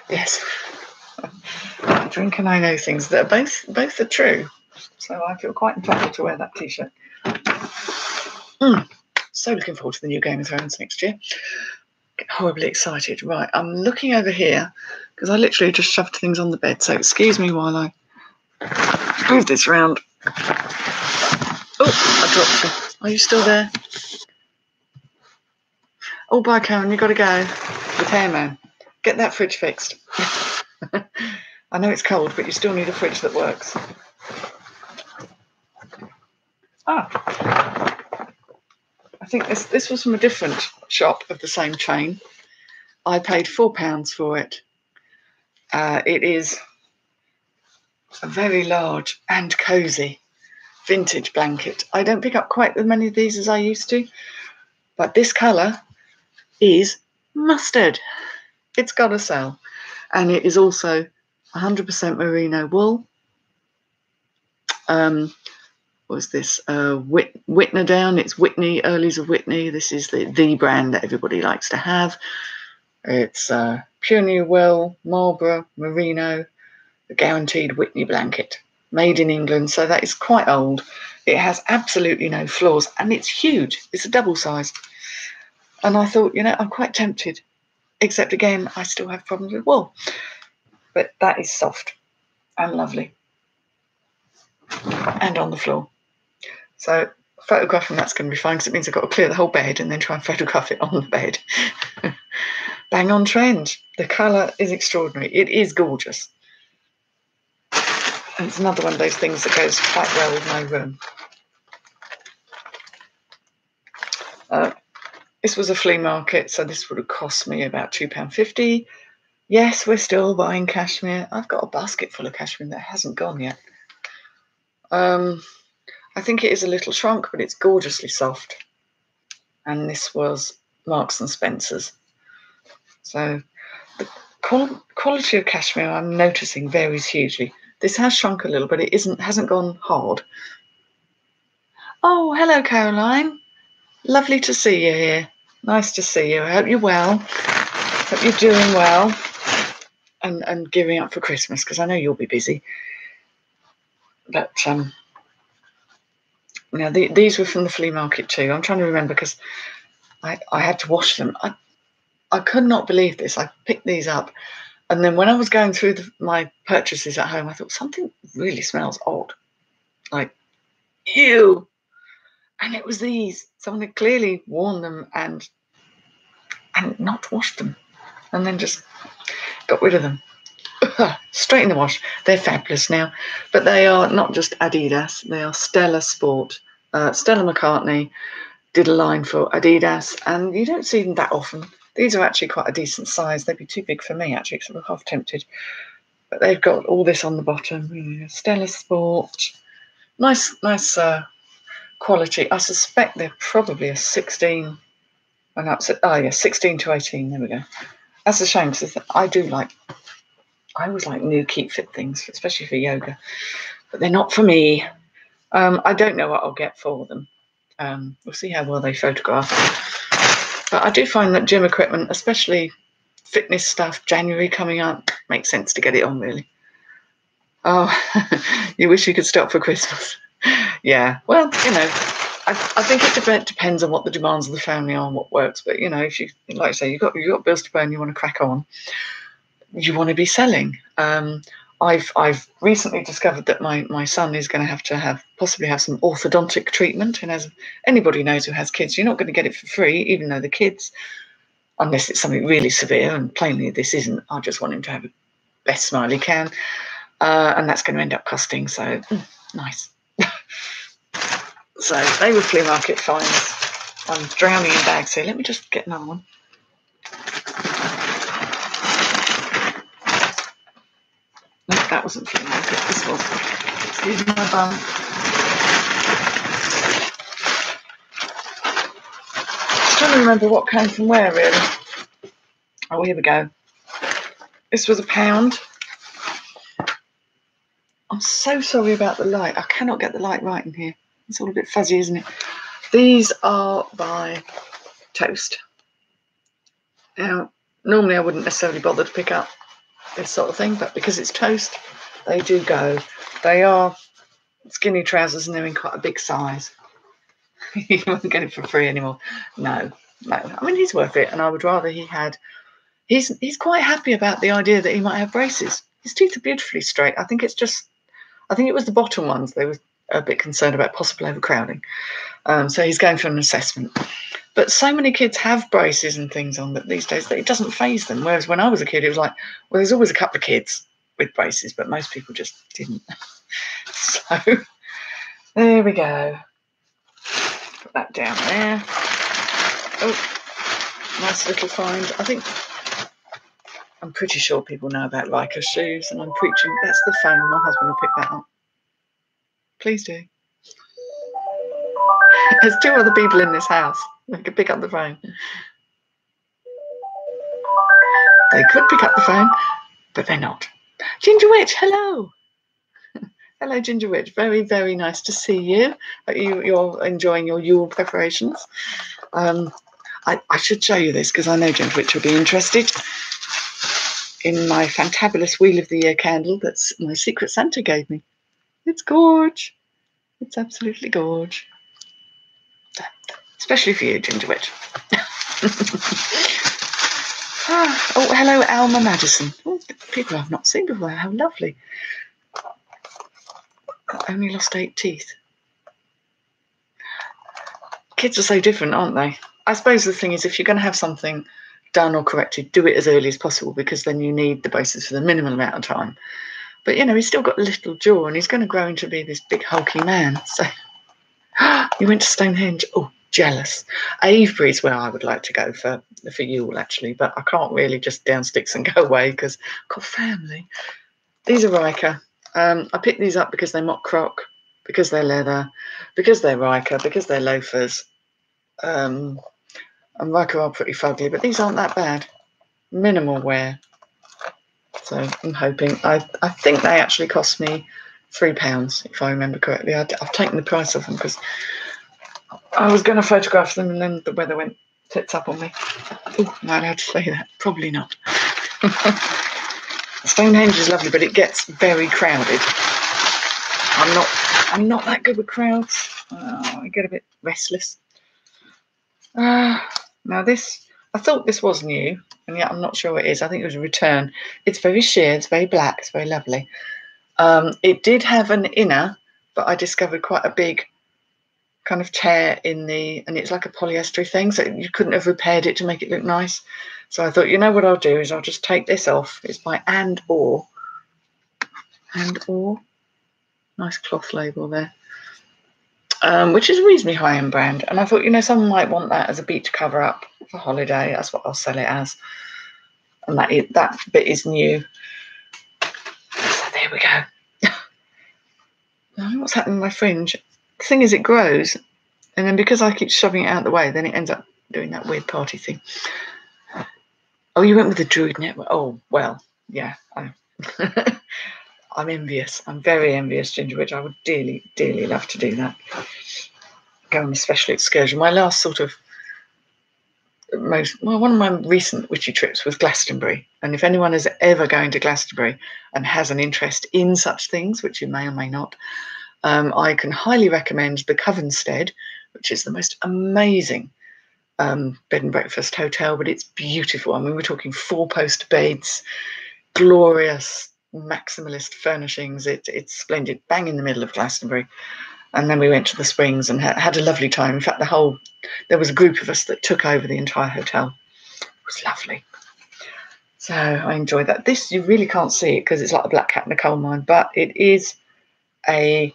yes, I drink and I know things. That are both are true. So I feel quite entitled to wear that T-shirt. So looking forward to the new Game of Thrones next year. Get horribly excited. Right, I'm looking over here because I literally just shoved things on the bed. So excuse me while I move this round. Oh, I dropped you. Are you still there? Oh, bye, Karen. You got to go. Repairman, get that fridge fixed. I know it's cold, but you still need a fridge that works. I think this was from a different shop of the same chain. I paid £4 for it. It is a very large and cosy vintage blanket. I don't pick up quite as many of these as I used to, but this colour is mustard. It's got to sell. And it is also 100% merino wool. Was this Whitner down? It's Whitney, Earlys of Whitney. This is the brand that everybody likes to have. It's pure new wool, Marlborough, merino, the guaranteed Whitney blanket, made in England. So that is quite old. It has absolutely no flaws and it's huge. It's a double size. And I thought, I'm quite tempted, except again, I still have problems with wool. But that is soft and lovely and on the floor. So photographing that's going to be fine because it means I've got to clear the whole bed and then try and photograph it on the bed. Bang on trend. The colour is extraordinary. It is gorgeous. And it's another one of those things that goes quite well with my room. This was a flea market, so this would have cost me about £2.50. Yes, we're still buying cashmere. I've got a basket full of cashmere that hasn't gone yet. I think it is a little shrunk, but it's gorgeously soft. And this was Marks and Spencer's. So the quality of cashmere I'm noticing varies hugely. This has shrunk a little, but it hasn't gone hard. Oh, hello, Caroline. Lovely to see you here. Nice to see you. I hope you're well. Hope you're doing well and gearing up for Christmas, because I know you'll be busy. But these were from the flea market too. I'm trying to remember because I had to wash them. I could not believe this. I picked these up, and then when I was going through my purchases at home, I thought something really smells odd, like ew. And it was these. Someone had clearly worn them and not washed them, and then just got rid of them. Straight in the wash. They're fabulous now, but they are not just Adidas. They are Stella Sport. Stella McCartney did a line for Adidas, and you don't see them that often. These are actually quite a decent size. They'd be too big for me, actually, because I'm half tempted. But they've got all this on the bottom. Stella Sport. Nice quality. I suspect they're probably a 16. And that's 16 to 18. There we go. That's a shame because I always like new keep fit things, especially for yoga. But they're not for me. I don't know what I'll get for them. We'll see how well they photograph. But I do find that gym equipment, especially fitness stuff, January coming up, makes sense to get it on, really. Oh, you wish you could stop for Christmas. Yeah, well, I think it depends on what the demands of the family are and what works. But, if you, like I say, you've got bills to pay and you want to crack on, you want to be selling. I've recently discovered that my son is going to possibly have some orthodontic treatment, and as anybody knows who has kids, you're not going to get it for free, even though the kids, unless it's something really severe, and plainly this isn't. I just want him to have the best smile he can, and that's going to end up costing. So nice. So they were flea market finds. I'm drowning in bags here. Let me just get another one. No, that wasn't flea market. This was. Excuse my bum. Just trying to remember what came from where, really. Oh, here we go. This was £1. I'm so sorry about the light. I cannot get the light right in here. It's all a bit fuzzy, isn't it? These are by Toast. Now, normally I wouldn't necessarily bother to pick up this sort of thing, but because it's Toast, they do go. They are skinny trousers and they're in quite a big size. You won't get it for free anymore. No. I mean, he's worth it, and I would rather he had. He's quite happy about the idea that he might have braces. His teeth are beautifully straight. I think it was the bottom ones they were a bit concerned about possible overcrowding. So he's going for an assessment. But so many kids have braces and things on that these days that it doesn't faze them. Whereas when I was a kid, it was like, well, there's always a couple of kids with braces, but most people just didn't. So there we go. Put that down there. Oh, nice little find. I'm pretty sure people know about Riker shoes, and I'm preaching. That's the phone. My husband will pick that up. Please do. There's 2 other people in this house. They could pick up the phone. They could pick up the phone, but they're not. Ginger Witch, hello. Hello, Ginger Witch. Very, very nice to see you. You're enjoying your Yule preparations. I should show you this because I know Ginger Witch will be interested in my fantabulous Wheel of the Year candle that's my Secret Santa gave me. It's gorge. It's absolutely gorge. Especially for you, Ginger Witch. Oh, hello, Alma Madison. Oh, people I've not seen before. How lovely. I only lost 8 teeth. Kids are so different, aren't they? I suppose the thing is, if you're going to have something done or corrected, do it as early as possible, because then you need the braces for the minimal amount of time. But, he's still got a little jaw and he's going to grow into be this big hulky man. So, you went to Stonehenge. Oh, jealous. Avebury's where I would like to go for Yule, actually, but I can't really just down sticks and go away because I've got family. These are Riker. I picked these up because they're mock croc, because they're leather, because they're Riker, because they're loafers. And Riker are pretty fugly, but these aren't that bad. Minimal wear. So I'm hoping. I think they actually cost me £3, if I remember correctly. I've taken the price off them because I was going to photograph them and then the weather went tits up on me. Oh, am I allowed to say that? Probably not. Stonehenge is lovely, but it gets very crowded. I'm not that good with crowds. I get a bit restless. Now this, I thought this was new, and yet I'm not sure it is. I think it was a return. It's very sheer, it's very black, it's very lovely. It did have an inner, but I discovered quite a big kind of tear in and it's like a polyester thing, so you couldn't have repaired it to make it look nice. So I thought, what I'll do is I'll just take this off. It's by and or. Nice cloth label there. Which is a reasonably high-end brand. And I thought, someone might want that as a beach cover-up for holiday. That's what I'll sell it as. And that bit is new. So there we go. I don't know what's happening with my fringe. The thing is, it grows, and then because I keep shoving it out of the way, then it ends up doing that weird party thing. Oh, you went with the Druid Network. Oh, well, yeah. I'm envious. I'm very envious, Ginger Witch. I would dearly, dearly love to do that. Go on a special excursion. My last one of my recent witchy trips was Glastonbury. And if anyone is ever going to Glastonbury and has an interest in such things, which you may or may not, I can highly recommend the Covenstead, which is the most amazing bed and breakfast hotel, but it's beautiful. I mean, we're talking 4-post beds, glorious maximalist furnishings. It's splendid, bang in the middle of Glastonbury. And then we went to the Springs and had a lovely time. In fact, there was a group of us that took over the entire hotel. It was lovely. So I enjoyed that. This, you really can't see it because it's like a black cat in a coal mine, but it is a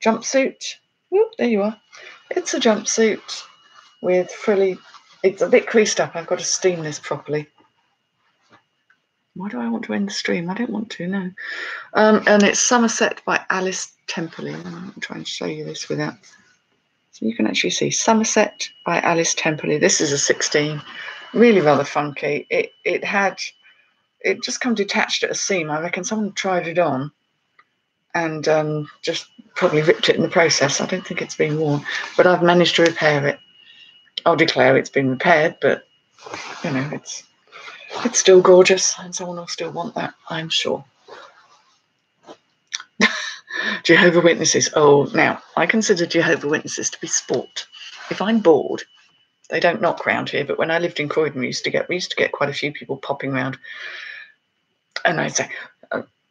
jumpsuit. Whoop, there you are. It's a jumpsuit with frilly. It's a bit creased up. I've got to steam this properly. Why do I want to end the stream? I don't want to, no. And it's Somerset by Alice Temperley. I'm trying to show you this without. So you can actually see Somerset by Alice Temperley. This is a 16, really rather funky. It just come detached at a seam. I reckon someone tried it on and just probably ripped it in the process. I don't think it's been worn, but I've managed to repair it. I'll declare it's been repaired, but you know, it's still gorgeous and someone will still want that, I'm sure. Jehovah's Witnesses. Oh, now, I consider Jehovah's Witnesses to be sport. If I'm bored, they don't knock round here, but when I lived in Croydon, we used to get quite a few people popping round. And I'd say,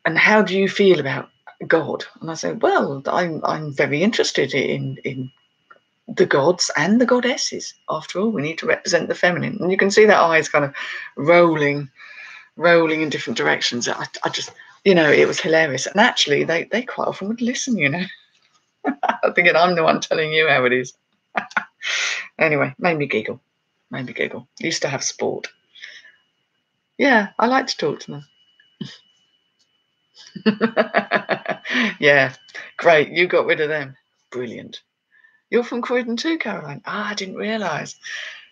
and how do you feel about God? And I say, well, I'm very interested in the gods and the goddesses. After all, we need to represent the feminine. And you can see their eyes kind of rolling in different directions. I just, you know, it was hilarious. And actually, they quite often would listen, you know. I'm thinking I'm the one telling you how it is. Anyway, made me giggle. Used to have sport. Yeah, I like to talk to them. Yeah, great. You got rid of them. Brilliant. You're from Croydon too, Caroline? I didn't realise.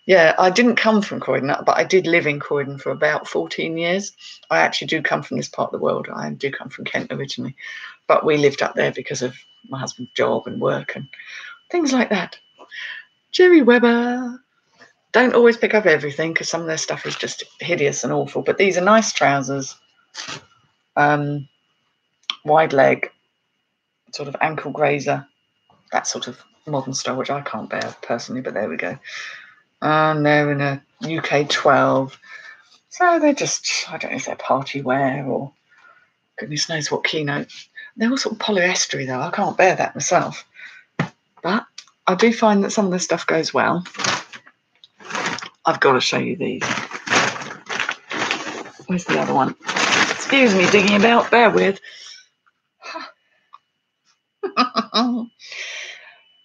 Yeah, I didn't come from Croydon, but I did live in Croydon for about 14 years. I actually do come from this part of the world. I do come from Kent originally, but we lived up there because of my husband's job and work and things like that. Jerry Webber. Don't always pick up everything because some of their stuff is just hideous and awful, but these are nice trousers. Wide leg, sort of ankle grazer, that sort of modern style, which I can't bear personally, but there we go. And they're in a UK 12. So they're just, I don't know if they're party wear or goodness knows what keynote. They're all sort of polyestery though. I can't bear that myself. But I do find that some of the stuff goes well. I've got to show you these. Where's the other one? Excuse me digging about, bear with.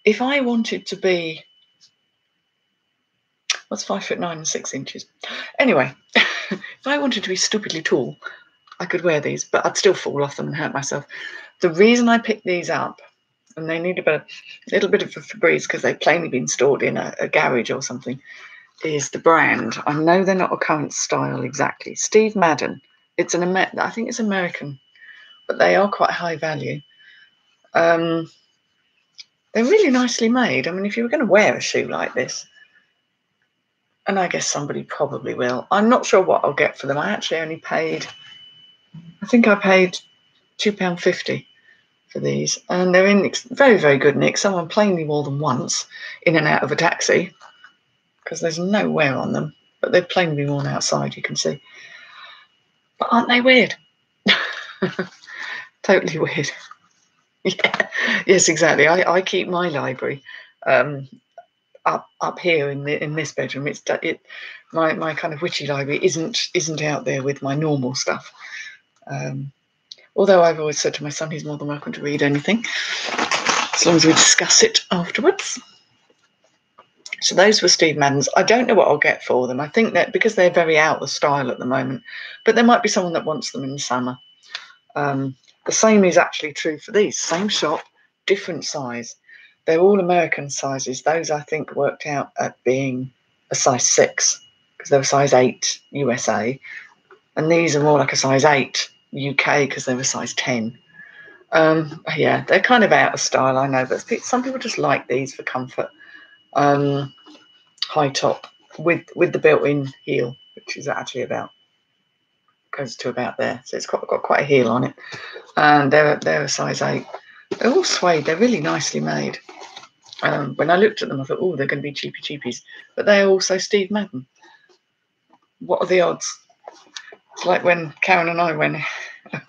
If I wanted to be, what's 5'9" and 6 inches? Anyway, if I wanted to be stupidly tall, I could wear these, but I'd still fall off them and hurt myself. The reason I picked these up, and they need a little bit of a Febreze because they've plainly been stored in a garage or something, is the brand. I know they're not a current style exactly. Steve Madden. It's I think it's American, but they are quite high value. They're really nicely made. I mean, if you were going to wear a shoe like this, and I guess somebody probably will. I'm not sure what I'll get for them. I actually only paid, I think I paid £2.50 for these. And they're in very, very good nick. Someone plainly wore them once in and out of a taxi because there's no wear on them. But they've plainly been worn outside, you can see. But aren't they weird? Totally weird. Yeah. Yes, exactly. I keep my library up here in this bedroom. My kind of witchy library isn't out there with my normal stuff. Although I've always said to my son he's more than welcome to read anything, as long as we discuss it afterwards. So those were Steve Madden's. I don't know what I'll get for them. I think that because they're very out of style at the moment, but there might be someone that wants them in the summer. The same is actually true for these. Same shop, different size. They're all American sizes. Those I think worked out at being a size 6 because they're a size 8 USA. And these are more like a size 8 UK because they're a size 10. Yeah, they're kind of out of style, I know, but some people just like these for comfort. High top with the built-in heel, which is actually goes to about there. So it's got quite a heel on it. And they're a size 8. They're all suede. They're really nicely made. When I looked at them, I thought, oh, they're going to be cheapies. But they're also Steve Madden. What are the odds? It's like when Karen and I went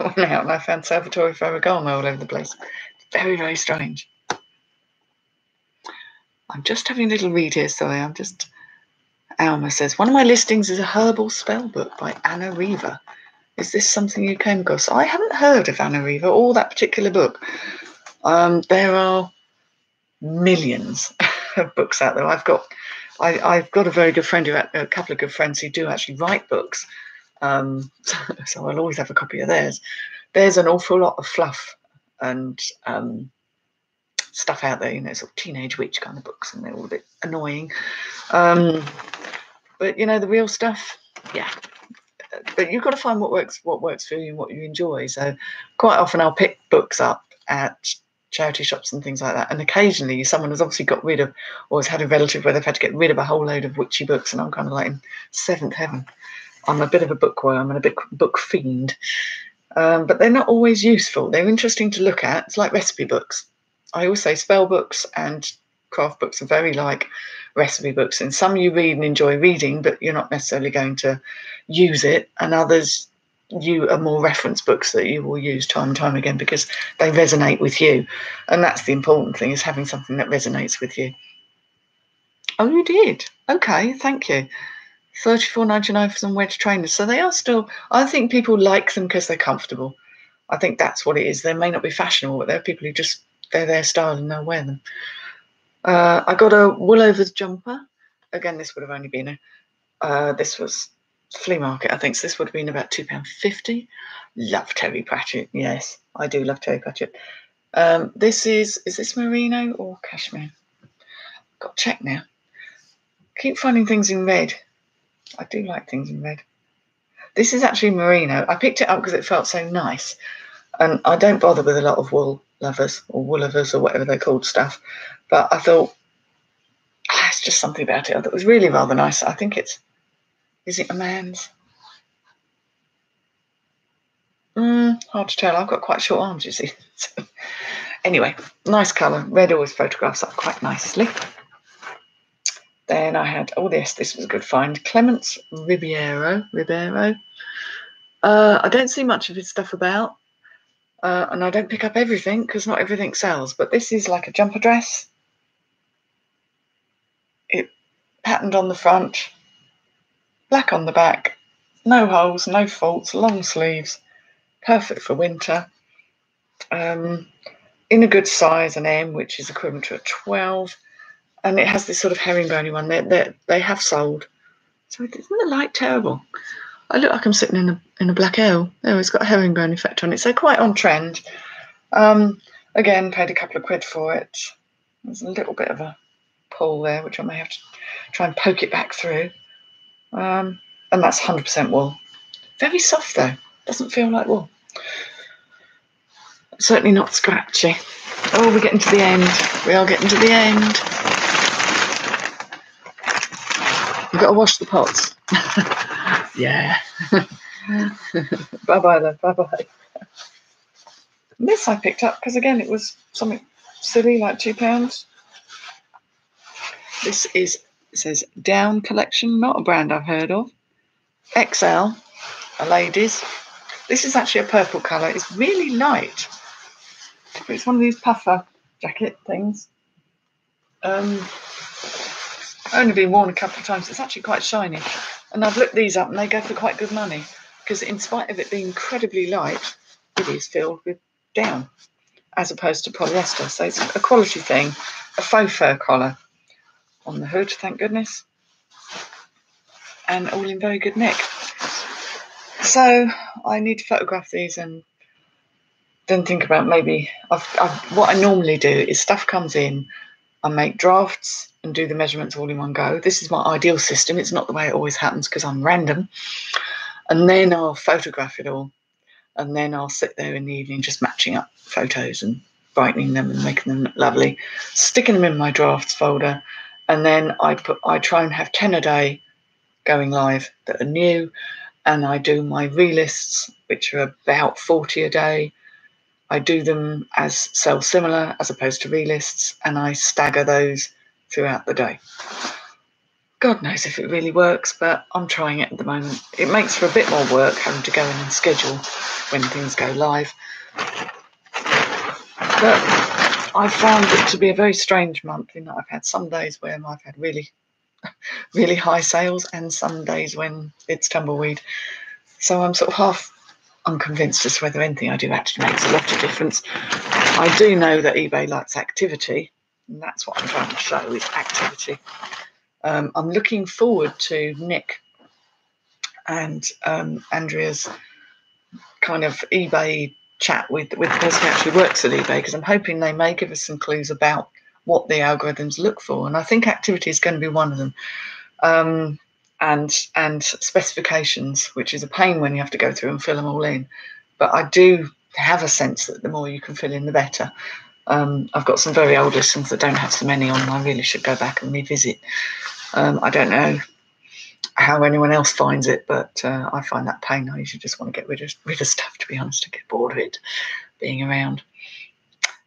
went out and I found Salvatore Ferragamo all over the place. Very, very strange. I'm just having a little read here, sorry. Alma says, one of my listings is a herbal spell book by Anna Reaver. Is this something you came across? I haven't heard of Anna Reaver or that particular book. There are millions of books out there. I've got a very good friend, a couple of good friends who do actually write books. So I'll always have a copy of theirs. There's an awful lot of fluff and stuff out there, sort of teenage witch kind of books, and they're all a bit annoying. But the real stuff, yeah. But you've got to find what works for you and what you enjoy. So quite often I'll pick books up at charity shops and things like that, and occasionally someone has obviously got rid of, or has had a relative where they've had to get rid of a whole load of witchy books, and I'm kind of like in seventh heaven. I'm a bit of a bookworm. I'm a big book fiend, but they're not always useful. They're interesting to look at. It's like recipe books. I always say spell books and craft books are very like recipe books, and some you read and enjoy reading, but you're not necessarily going to use it, and others you are more reference books that you will use time and time again because they resonate with you, and that's the important thing, is having something that resonates with you. Oh, you did? Okay, thank you. $34.99 for some wedge trainers. So they are still, I think people like them because they're comfortable. I think that's what it is. They may not be fashionable, but there are people who just, they're their style and they'll wear them. I got a wool-over jumper. Again, this would have only been this was flea market, I think. So this would have been about £2.50. Love Terry Pratchett. Yes, I do love Terry Pratchett. This is this merino or cashmere? Got to check now. Keep finding things in red. I do like things in red. This is actually merino. I picked it up because it felt so nice. And I don't bother with a lot of wool lovers or woolovers or whatever they're called stuff. But I thought, it's just something about it. I thought it was really rather nice. I think is it a man's? Hard to tell. I've got quite short arms, you see. Anyway, nice colour. Red always photographs up quite nicely. Then I had, this was a good find. Clements Ribeiro. I don't see much of his stuff about. And I don't pick up everything because not everything sells. But this is like a jumper dress. It patterned on the front, black on the back, no holes, no faults, long sleeves, perfect for winter. In a good size, an M, which is equivalent to a 12. And it has this sort of herringbony one. They have sold. So isn't the light terrible? I look like I'm sitting in a black L. Oh, it's got a herringbone effect on it. So quite on trend. Again, paid a couple of quid for it. There's a little bit of a pull there, which I may have to try and poke it back through. And that's 100% wool. Very soft though. Doesn't feel like wool. Certainly not scratchy. Oh, we're getting to the end. We are getting to the end. We've got to wash the pots. Yeah. Bye-bye then. Bye-bye. This I picked up because, again, it was something silly, like £2. This is, it says Down Collection, not a brand I've heard of. XL, a ladies. This is actually a purple colour. It's really light. It's one of these puffer jacket things. Only been worn a couple of times. It's actually quite shiny. And I've looked these up and they go for quite good money because in spite of it being incredibly light, it is filled with down as opposed to polyester. So it's a quality thing. A faux fur collar on the hood, thank goodness. And all in very good nick. So I need to photograph these and then think about maybe, what I normally do is stuff comes in, I make drafts and do the measurements all in one go. This is my ideal system. It's not the way it always happens because I'm random. And then I'll photograph it all. And then I'll sit there in the evening just matching up photos and brightening them and making them look lovely, sticking them in my drafts folder. And then I try and have 10 a day going live that are new. And I do my relists, which are about 40 a day. I do them as sell similar as opposed to relists, and I stagger those throughout the day. God knows if it really works, but I'm trying it at the moment. It makes for a bit more work having to go in and schedule when things go live. But I found it to be a very strange month in that I've had some days where I've had really, really high sales and some days when it's tumbleweed. So I'm sort of half unconvinced as to whether anything I do actually makes a lot of difference. I do know that eBay likes activity, and that's what I'm trying to show is activity. I'm looking forward to Nick and Andrea's kind of eBay chat with the person who actually works at eBay, because I'm hoping they may give us some clues about what the algorithms look for, and I think activity is going to be one of them. And specifications, which is a pain when you have to go through and fill them all in. But I do have a sense that the more you can fill in, the better. I've got some very old listings that don't have so many on, and I really should go back and revisit. I don't know how anyone else finds it, but I find that pain. I usually just want to get rid of stuff, to be honest, to get bored of it being around.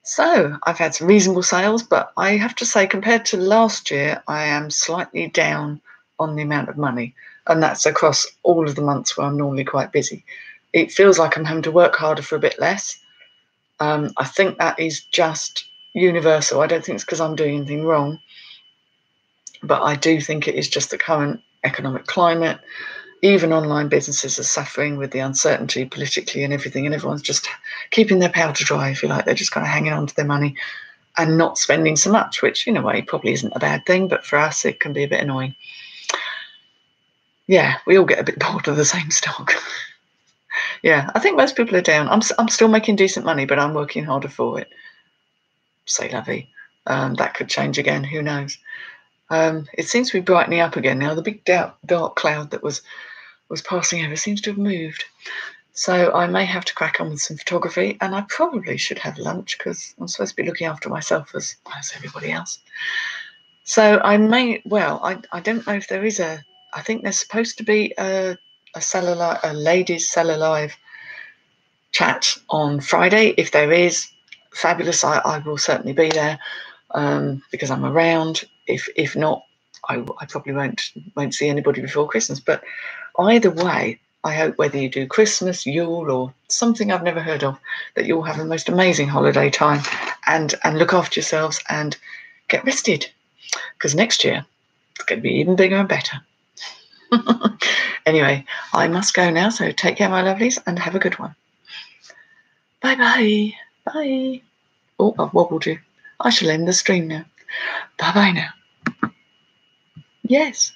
So I've had some reasonable sales, but I have to say, compared to last year, I am slightly down on the amount of money, and that's across all of the months where I'm normally quite busy. It feels like I'm having to work harder for a bit less. I think that is just universal. I don't think it's because I'm doing anything wrong, but I do think it is just the current economic climate. Even online businesses are suffering with the uncertainty politically and everything, and everyone's just keeping their powder dry, if you like. They're just kind of hanging on to their money and not spending so much, which in a way probably isn't a bad thing, but for us it can be a bit annoying. Yeah, we all get a bit bored of the same stock. Yeah, I think most people are down. I'm still making decent money, but I'm working harder for it. Say la vie. That could change again, who knows. It seems to be brightening up again now. The big dark cloud that was passing over seems to have moved. So I may have to crack on with some photography, and I probably should have lunch because I'm supposed to be looking after myself as everybody else. So I may, well, I don't know if there is I think there's supposed to be a ladies Sell Alive chat on Friday. If there is, fabulous. I will certainly be there because I'm around. If not, I probably won't see anybody before Christmas. But either way, I hope whether you do Christmas, Yule, or something I've never heard of, that you'll have the most amazing holiday time and look after yourselves and get rested, because next year it's going to be even bigger and better. Anyway, I must go now, so take care, my lovelies, and have a good one. Bye-bye. Bye. Oh, I've wobbled you. I shall end the stream now. Bye-bye now. Yes.